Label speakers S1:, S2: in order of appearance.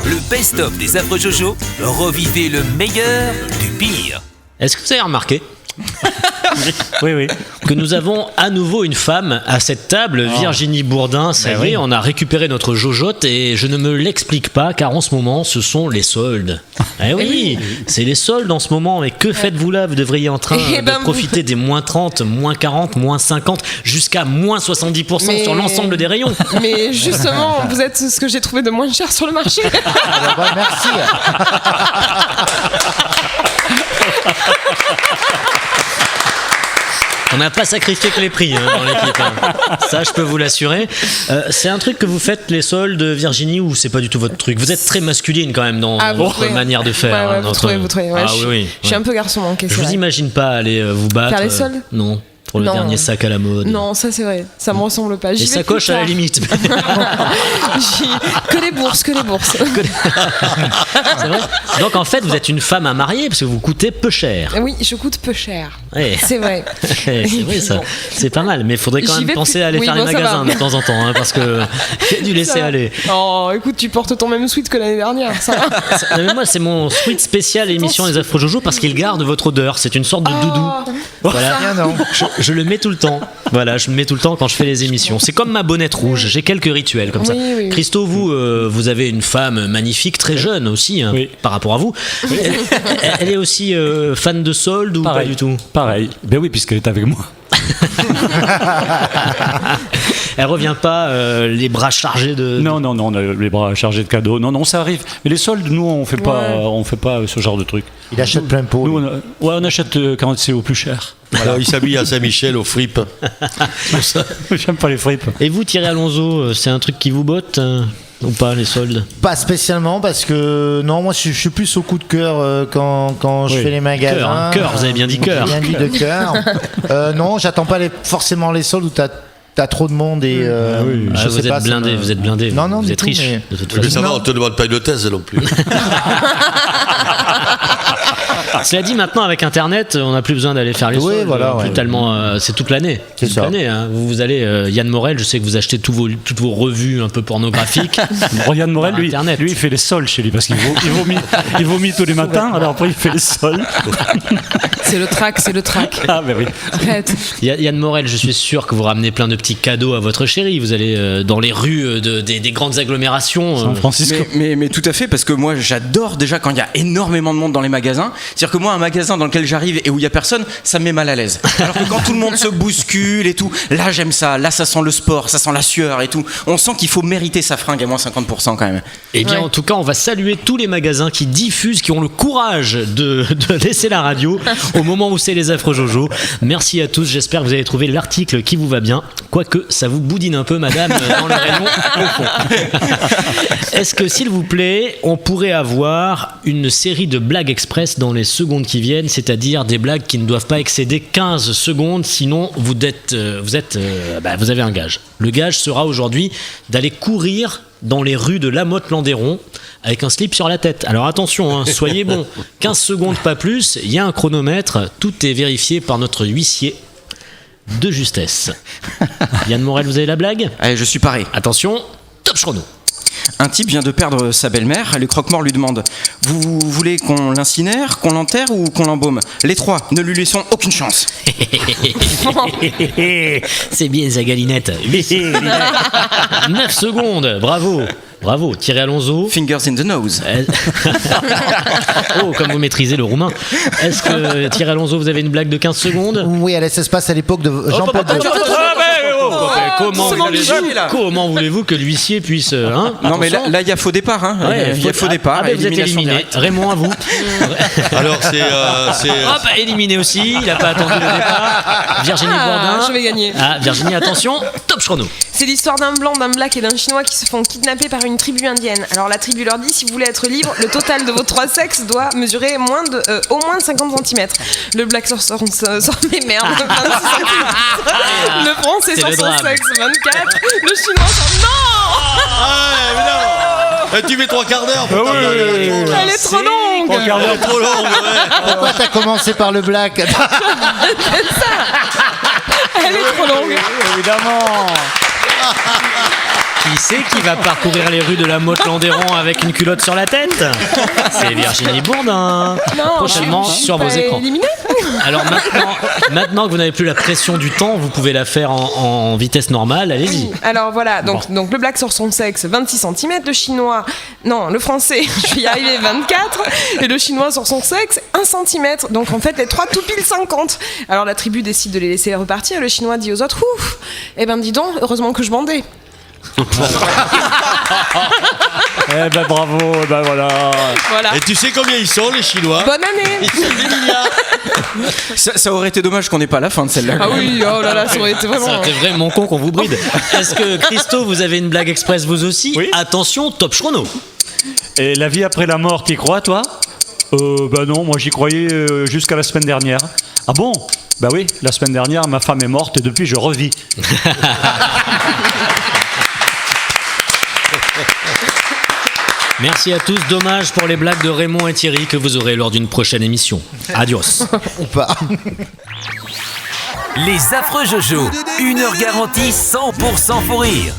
S1: le best-of des Affreux Jojo, revivez le meilleur du pire.
S2: Est-ce que vous avez remarqué
S3: Oui.
S2: que nous avons à nouveau une femme à cette table, Virginie Bourdin, ça y est, on a récupéré notre jojote et je ne me l'explique pas car en ce moment ce sont les soldes. Eh oui, c'est les soldes en ce moment et que faites-vous là? Vous devriez en train de profiter des moins 30, moins 40, moins 50 jusqu'à moins 70% sur l'ensemble des rayons.
S4: Mais justement, vous êtes ce que j'ai trouvé de moins cher sur le marché.
S5: Merci.
S2: On n'a pas sacrifié que les prix dans l'équipe. Ça, je peux vous l'assurer. C'est un truc que vous faites, les soldes, Virginie, ou c'est pas du tout votre truc? Vous êtes très masculine quand même dans votre manière de faire.
S4: Ouais, vous trouvez. Ouais, je suis un peu garçon manqué.
S2: Je vous imagine pas aller vous battre.
S4: Faire les soldes?
S2: Non. Pour le dernier sac à la mode.
S4: Non, ça c'est vrai, ça me ressemble pas.
S2: Les sacoches à la limite.
S4: Que les bourses.
S2: C'est vrai. Donc en fait, vous êtes une femme à marier parce que vous coûtez peu cher.
S4: Oui, je coûte peu cher.
S2: Ouais.
S4: C'est vrai.
S2: C'est vrai ça. Bon. C'est pas mal, mais il faudrait quand même penser à aller faire les magasins de temps en temps, parce que il y a du laisser aller.
S4: Oh, écoute, tu portes ton même sweat que l'année dernière, ça va.
S2: Mais moi, c'est mon sweat spécial émission Les Affreux Jojo parce qu'il garde votre odeur. C'est une sorte de doudou. Voilà. Je le mets tout le temps. Voilà, je le mets tout le temps quand je fais les émissions. C'est comme ma bonnette rouge. J'ai quelques rituels comme ça.
S4: Oui.
S2: Christo, vous avez une femme magnifique, très jeune aussi, par rapport à vous. Oui. Elle est aussi fan de soldes ou pas du tout?
S3: Pareil. Ben oui, puisqu'elle est avec moi.
S2: Elle revient pas les bras chargés de...
S3: Non, les bras chargés de cadeaux. Non, ça arrive. Mais les soldes, nous, on fait pas ce genre de truc.
S5: Il achète plein pot.
S3: Nous, on achète quand c'est au plus cher.
S6: Voilà. Il s'habille à Saint-Michel aux fripes.
S3: J'aime pas les fripes.
S2: Et vous, Thierry Alonso, c'est un truc qui vous botte ou pas, les soldes?
S5: Pas spécialement, parce que non, moi je suis plus au coup de cœur quand je fais les magasins.
S2: Cœur, vous avez bien dit cœur.
S5: Bien dit de cœur. Non, j'attends pas forcément les soldes où t'as trop de monde et je sais pas.
S2: Vous êtes blindé.
S5: Non,
S2: vous êtes riche.
S5: Mais...
S2: De toute
S6: Mais
S2: façon.
S6: ça va, on te demande pas une thèse non plus.
S2: Cela dit, maintenant avec Internet, on n'a plus besoin d'aller faire les soldes. Tellement, c'est toute l'année.
S5: C'est toute
S2: l'année. Vous allez, Yann Morel, je sais que vous achetez toutes vos revues un peu pornographiques.
S3: Yann Morel, lui, il fait les soldes chez lui parce qu'il vomit tous les matins. Alors après, il fait les soldes.
S4: C'est le trac.
S3: Ah, ben oui.
S4: Arrête.
S2: Yann Morel, je suis sûr que vous ramenez plein de petits cadeaux à votre chérie. Vous allez dans les rues des grandes agglomérations.
S3: San Francisco.
S7: Mais tout à fait, parce que moi, j'adore déjà quand il y a énormément de monde dans les magasins. C'est-à-dire que moi, un magasin dans lequel j'arrive et où il y a personne, ça me met mal à l'aise. Alors que quand tout le monde se bouscule et tout, là j'aime ça. Là, ça sent le sport, ça sent la sueur et tout. On sent qu'il faut mériter sa fringue à moins 50% quand même.
S2: Eh bien, en tout cas, on va saluer tous les magasins qui diffusent, qui ont le courage de laisser la radio au moment où c'est les Affreux Jojo. Merci à tous. J'espère que vous avez trouvé l'article qui vous va bien. Quoique, ça vous boudine un peu, madame, dans le rayon au fond. Est-ce que, s'il vous plaît, on pourrait avoir une série de blagues express dans les secondes qui viennent, c'est-à-dire des blagues qui ne doivent pas excéder 15 secondes, sinon vous avez un gage. Le gage sera aujourd'hui d'aller courir dans les rues de La Motte-Landéron avec un slip sur la tête. Alors attention, soyez bons. 15 secondes, pas plus, il y a un chronomètre, tout est vérifié par notre huissier de justesse. Yann Morel, vous avez la blague?
S7: Allez, je suis paré.
S2: Attention, top chrono.
S7: Un type vient de perdre sa belle-mère. Le croque-mort lui demande: vous voulez qu'on l'incinère, qu'on l'enterre ou qu'on l'embaume? Les trois, ne lui laissons aucune chance.
S2: C'est bien sa galinette. 9 secondes, bravo. Thierry Alonso.
S7: Fingers in the nose.
S2: Oh, comme vous maîtrisez le roumain. Est-ce que Thierry Alonso, vous avez une blague de 15 secondes?
S5: Oui, ça se passe à l'époque de Jean-Paul II.
S2: Comment voulez-vous que l'huissier puisse...
S7: non, mais là, il y a faux départ. Il y a faux départ.
S2: Vous êtes éliminé. Raymond, à vous.
S6: Alors, c'est...
S2: éliminé aussi. Il n'a pas attendu le départ. Virginie Bourdin.
S4: Je vais gagner.
S2: Virginie, attention. Top chrono.
S4: C'est l'histoire d'un blanc, d'un black et d'un chinois qui se font kidnapper par une tribu indienne. Alors la tribu leur dit: si vous voulez être libre, le total de vos trois sexes doit mesurer au moins de 50 cm. Le black sort mais merde, 26 cm. Le français sort son sexe 24. Le chinois sort non.
S6: Tu mets 3 quarts d'heure.
S4: Elle est trop longue.
S6: Elle est trop longue.
S5: Pourquoi t'as commencé par le black?
S4: C'est ça. Elle est trop longue.
S3: Évidemment.
S2: Qui c'est qui va parcourir les rues de la Motte-Landéron avec une culotte sur la tête? C'est Virginie Bourdin.
S4: Non,
S2: Prochainement
S4: je suis
S2: sur vos
S4: pas
S2: écrans.
S4: éliminée.
S2: Alors maintenant que vous n'avez plus la pression du temps, vous pouvez la faire en vitesse normale. Allez-y.
S4: Alors voilà, donc le black sur son sexe 26 cm, le français, je vais y arriver, 24, et le chinois sur son sexe 1 cm. Donc en fait les trois tout pile 50. Alors la tribu décide de les laisser repartir, le chinois dit aux autres, ouf, eh ben dis donc, heureusement que je bandais.
S3: Eh ben bravo, ben voilà.
S4: Voilà.
S6: Et tu sais combien ils sont, les Chinois?
S4: Bonne année.
S6: Ils sont des milliards.
S7: Ça aurait été dommage qu'on n'ait pas la fin de celle-là.
S4: Ah oui, oh là là, ça aurait été
S2: Ça
S4: vraiment...
S2: aurait été vraiment con qu'on vous bride. Est-ce que Christo, vous avez une blague express vous aussi?
S3: Oui.
S2: Attention, top chrono.
S3: Et la vie après la mort, t'y crois, toi? Bah non, moi j'y croyais jusqu'à la semaine dernière. Ah bon? Bah oui, la semaine dernière, ma femme est morte et depuis je revis.
S2: Merci à tous. Dommage pour les blagues de Raymond et Thierry que vous aurez lors d'une prochaine émission. Adios.
S5: On part.
S1: Les affreux Jojo, 1 heure garantie 100% fou rire.